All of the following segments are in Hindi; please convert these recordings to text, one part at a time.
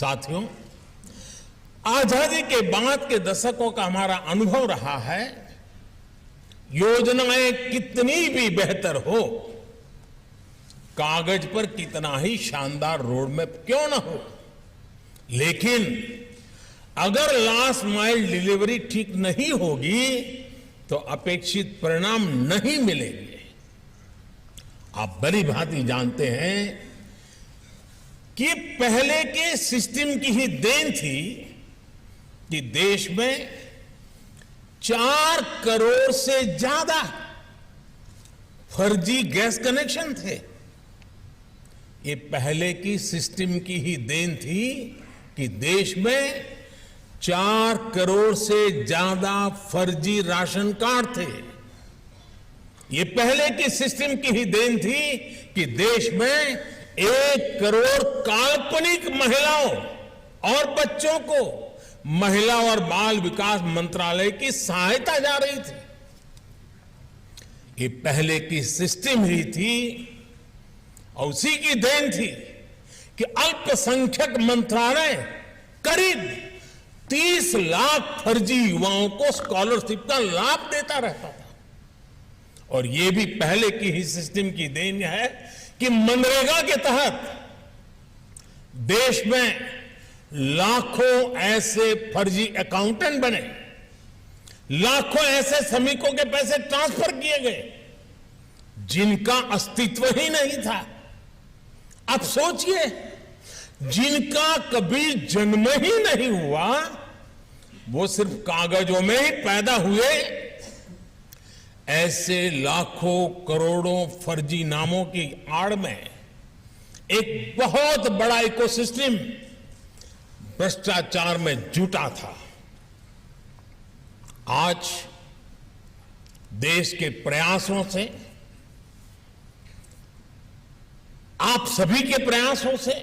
साथियों, आजादी के बाद के दशकों का हमारा अनुभव रहा है, योजनाएं कितनी भी बेहतर हो, कागज पर कितना ही शानदार रोड मैप क्यों ना हो, लेकिन अगर लास्ट माइल डिलीवरी ठीक नहीं होगी तो अपेक्षित परिणाम नहीं मिलेंगे। आप बड़ी भांति जानते हैं कि पहले के सिस्टम की ही देन थी कि देश में 4 करोड़ से ज्यादा फर्जी गैस कनेक्शन थे। ये पहले की सिस्टम की ही देन थी कि देश में 4 करोड़ से ज्यादा फर्जी राशन कार्ड थे। ये पहले की सिस्टम की ही देन थी कि देश में 1 करोड़ काल्पनिक महिलाओं और बच्चों को महिला और बाल विकास मंत्रालय की सहायता जा रही थी। ये पहले की सिस्टम ही थी और उसी की देन थी कि अल्पसंख्यक मंत्रालय करीब 30 लाख फर्जी युवाओं को स्कॉलरशिप का लाभ देता रहता था। और ये भी पहले की ही सिस्टम की देन है कि मनरेगा के तहत देश में लाखों ऐसे फर्जी अकाउंटेंट बने, लाखों ऐसे श्रमिकों के पैसे ट्रांसफर किए गए जिनका अस्तित्व ही नहीं था। अब सोचिए, जिनका कभी जन्म ही नहीं हुआ, वो सिर्फ कागजों में ही पैदा हुए, ऐसे लाखों करोड़ों फर्जी नामों की आड़ में एक बहुत बड़ा इकोसिस्टम भ्रष्टाचार में जुटा था। आज देश के प्रयासों से, आप सभी के प्रयासों से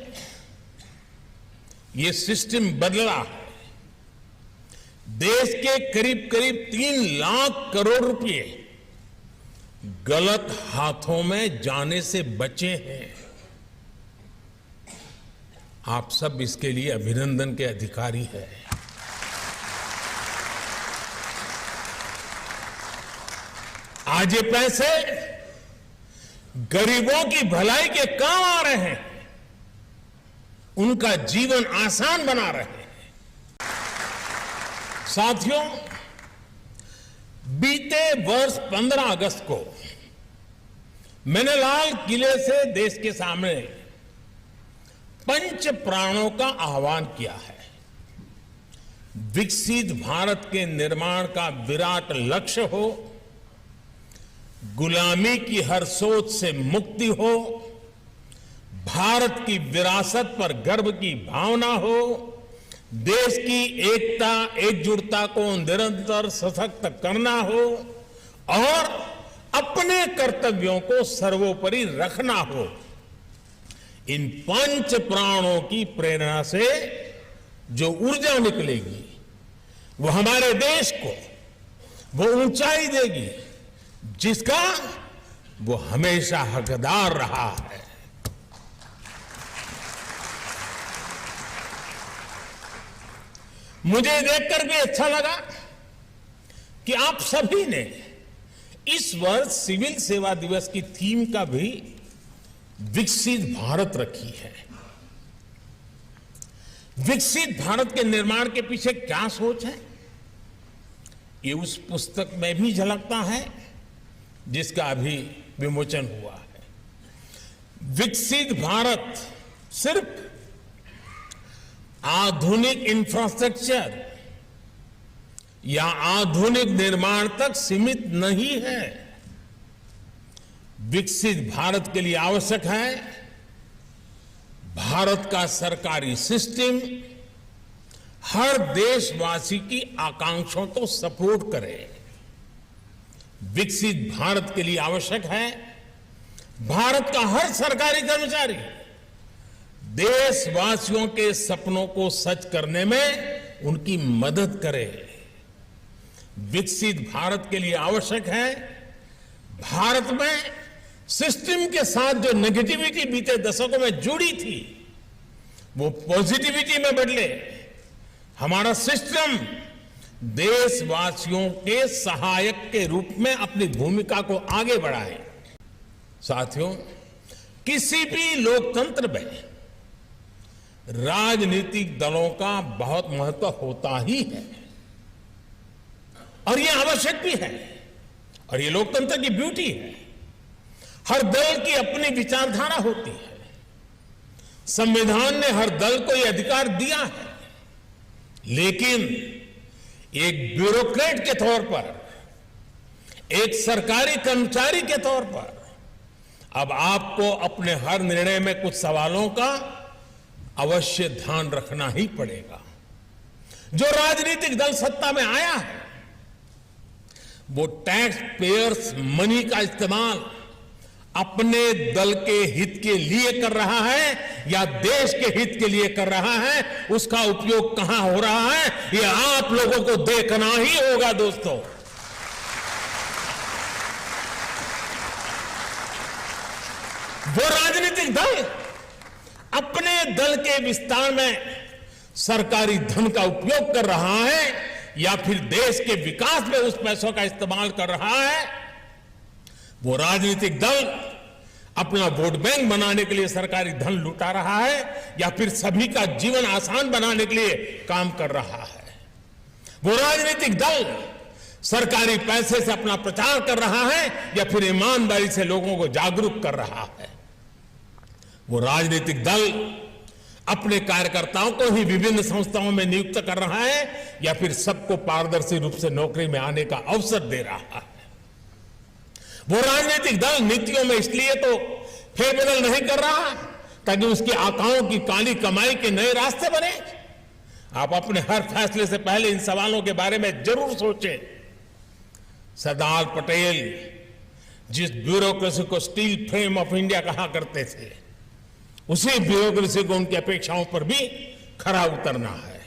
ये सिस्टम बदला है। देश के करीब करीब 3 लाख करोड़ रुपए गलत हाथों में जाने से बचे हैं। आप सब इसके लिए अभिनंदन के अधिकारी हैं। आज ये पैसे गरीबों की भलाई के काम आ रहे हैं, उनका जीवन आसान बना रहे हैं। साथियों, बीते वर्ष 15 अगस्त को मैंने लाल किले से देश के सामने पंच प्राणों का आह्वान किया है। विकसित भारत के निर्माण का विराट लक्ष्य हो, गुलामी की हर सोच से मुक्ति हो, भारत की विरासत पर गर्व की भावना हो, देश की एकता एकजुटता को निरंतर सशक्त करना हो और अपने कर्तव्यों को सर्वोपरि रखना हो। इन पंच प्राणों की प्रेरणा से जो ऊर्जा निकलेगी वो हमारे देश को वो ऊंचाई देगी जिसका वो हमेशा हकदार रहा है। मुझे देखकर भी अच्छा लगा कि आप सभी ने इस वर्ष सिविल सेवा दिवस की थीम का भी विकसित भारत रखी है। विकसित भारत के निर्माण के पीछे क्या सोच है, ये उस पुस्तक में भी झलकता है जिसका अभी विमोचन हुआ है। विकसित भारत सिर्फ आधुनिक इंफ्रास्ट्रक्चर या आधुनिक निर्माण तक सीमित नहीं है। विकसित भारत के लिए आवश्यक है भारत का सरकारी सिस्टम हर देशवासी की आकांक्षाओं को सपोर्ट करे। विकसित भारत के लिए आवश्यक है भारत का हर सरकारी कर्मचारी देशवासियों के सपनों को सच करने में उनकी मदद करे। विकसित भारत के लिए आवश्यक है भारत में सिस्टम के साथ जो नेगेटिविटी बीते दशकों में जुड़ी थी वो पॉजिटिविटी में बदले, हमारा सिस्टम देशवासियों के सहायक के रूप में अपनी भूमिका को आगे बढ़ाए। साथियों, किसी भी लोकतंत्र में राजनीतिक दलों का बहुत महत्व होता ही है और ये आवश्यक भी है और ये लोकतंत्र की ब्यूटी है। हर दल की अपनी विचारधारा होती है। संविधान ने हर दल को यह अधिकार दिया है, लेकिन एक ब्यूरोक्रेट के तौर पर, एक सरकारी कर्मचारी के तौर पर अब आपको अपने हर निर्णय में कुछ सवालों का अवश्य ध्यान रखना ही पड़ेगा। जो राजनीतिक दल सत्ता में आया है वो टैक्स पेयर्स मनी का इस्तेमाल अपने दल के हित के लिए कर रहा है या देश के हित के लिए कर रहा है, उसका उपयोग कहां हो रहा है ये आप लोगों को देखना ही होगा। दोस्तों, वो राजनीतिक दल अपने दल के विस्तार में सरकारी धन का उपयोग कर रहा है या फिर देश के विकास में उस पैसों का इस्तेमाल कर रहा है, वो राजनीतिक दल अपना वोट बैंक बनाने के लिए सरकारी धन लुटा रहा है या फिर सभी का जीवन आसान बनाने के लिए काम कर रहा है, वो राजनीतिक दल सरकारी पैसे से अपना प्रचार कर रहा है या फिर ईमानदारी से लोगों को जागरूक कर रहा है, वो राजनीतिक दल अपने कार्यकर्ताओं को ही विभिन्न संस्थाओं में नियुक्त कर रहा है या फिर सबको पारदर्शी रूप से नौकरी में आने का अवसर दे रहा है। वो राजनीतिक दल नीतियों में इसलिए तो फेरबदल नहीं कर रहा ताकि उसकी आकाओं की काली कमाई के नए रास्ते बने। आप अपने हर फैसले से पहले इन सवालों के बारे में जरूर सोचें। सरदार पटेल जिस ब्यूरोक्रेसी को स्टील फ्रेम ऑफ इंडिया कहा करते थे, उसी ब्यूरोक्रेसी को उनकी अपेक्षाओं पर भी खरा उतरना है,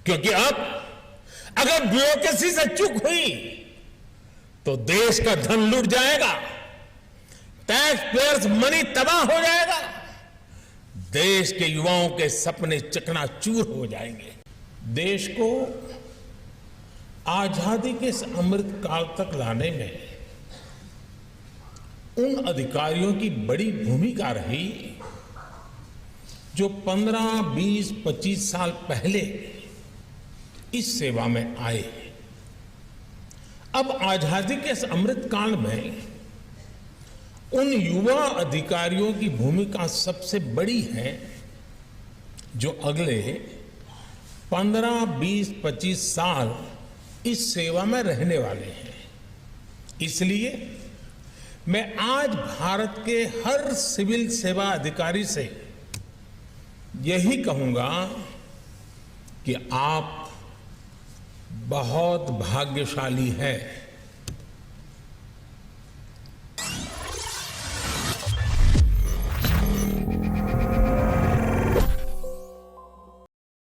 क्योंकि अब अगर ब्यूरोक्रेसी से चूक हुई तो देश का धन लूट जाएगा, टैक्स पेयर्स मनी तबाह हो जाएगा, देश के युवाओं के सपने चकनाचूर हो जाएंगे। देश को आजादी के इस अमृत काल तक लाने में उन अधिकारियों की बड़ी भूमिका रही जो 15, 20, 25 साल पहले इस सेवा में आए। अब आजादी के इस अमृत काल में उन युवा अधिकारियों की भूमिका सबसे बड़ी है जो अगले 15, 20, 25 साल इस सेवा में रहने वाले हैं। इसलिए मैं आज भारत के हर सिविल सेवा अधिकारी से यही कहूंगा कि आप बहुत भाग्यशाली हैं